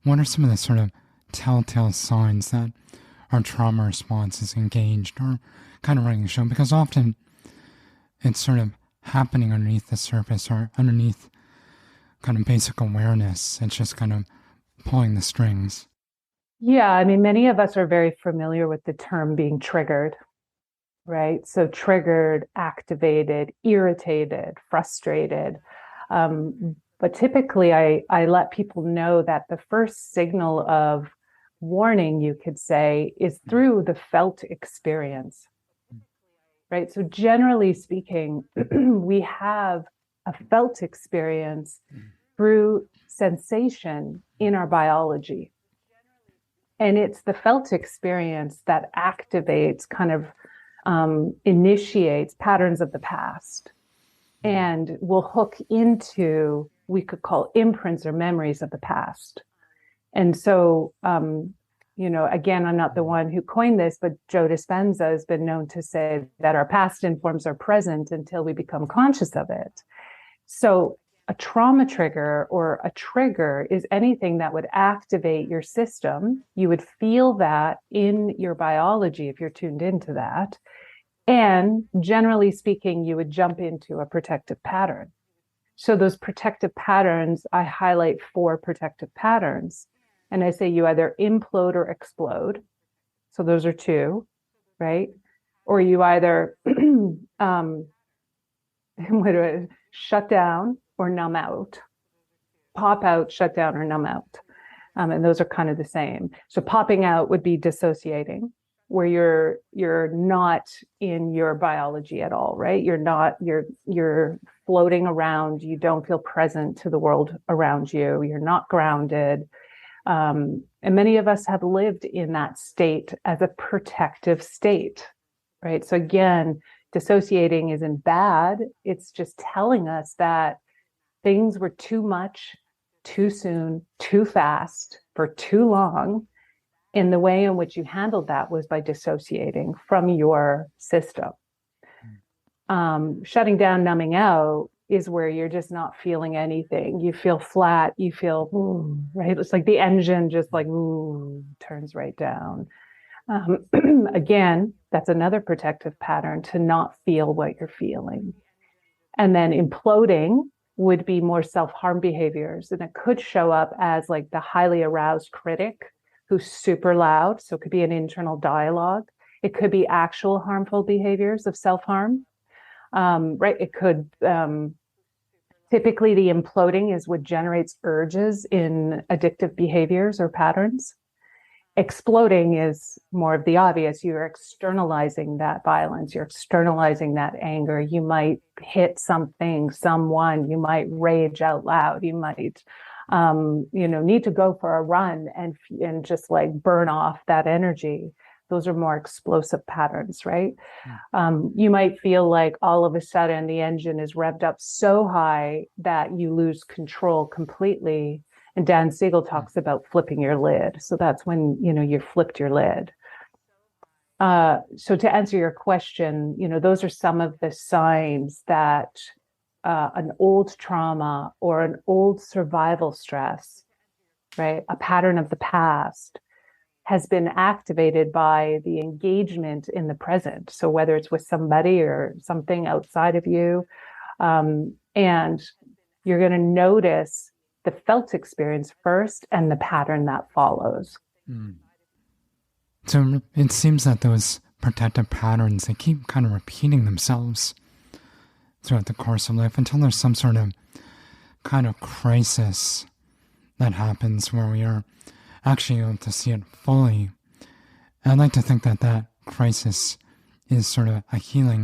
what are some of the sort of telltale signs that our trauma response is engaged or kind of running the show? Because often it's sort of happening underneath the surface or underneath kind of basic awareness. It's just kind of pulling the strings. Yeah, I mean, many of us are very familiar with the term being triggered, right? So triggered, activated, irritated, frustrated. But typically, I let people know that the first signal of warning, you could say, is through the felt experience, right? So generally speaking, we have a felt experience through sensation in our biology. And it's the felt experience that activates, kind of initiates patterns of the past and will hook into, we could call imprints or memories of the past. And so, again, I'm not the one who coined this, but Joe Dispenza has been known to say that our past informs our present until we become conscious of it. So a trauma trigger or a trigger is anything that would activate your system. You would feel that in your biology if you're tuned into that. And generally speaking, you would jump into a protective pattern. So those protective patterns, I highlight 4 protective patterns. And I say you either implode or explode. So those are 2, right? Or you either shut down or numb out, pop out, shut down, or numb out. And those are kind of the same. So popping out would be dissociating, where you're not in your biology at all, right? You're floating around. You don't feel present to the world around you. You're not grounded. And many of us have lived in that state as a protective state, right? So again, dissociating isn't bad. It's just telling us that things were too much, too soon, too fast, for too long. And the way in which you handled that was by dissociating from your system. Shutting down, numbing out is where you're just not feeling anything. You feel flat, you feel, right? It's like the engine just like, turns right down. Again, that's another protective pattern, to not feel what you're feeling. And then imploding would be more self-harm behaviors. And it could show up as like the highly aroused critic who's super loud. So it could be an internal dialogue. It could be actual harmful behaviors of self-harm, right? It could, typically the imploding is what generates urges in addictive behaviors or patterns. Exploding is more of the obvious. You're externalizing that violence. You're externalizing that anger. You might hit something, someone. You might rage out loud. You might, need to go for a run and just like burn off that energy. Those are more explosive patterns, right? You might feel like all of a sudden the engine is revved up so high that you lose control completely. And Dan Siegel talks about flipping your lid. So that's when, you flipped your lid. So to answer your question, those are some of the signs that an old trauma or an old survival stress, right, a pattern of the past, has been activated by the engagement in the present. So whether it's with somebody or something outside of you, and you're going to notice the felt experience first and the pattern that follows. So it seems that those protective patterns, they keep kind of repeating themselves throughout the course of life until there's some sort of kind of crisis that happens where we are actually able to see it fully. And I'd like to think that that crisis is sort of a healing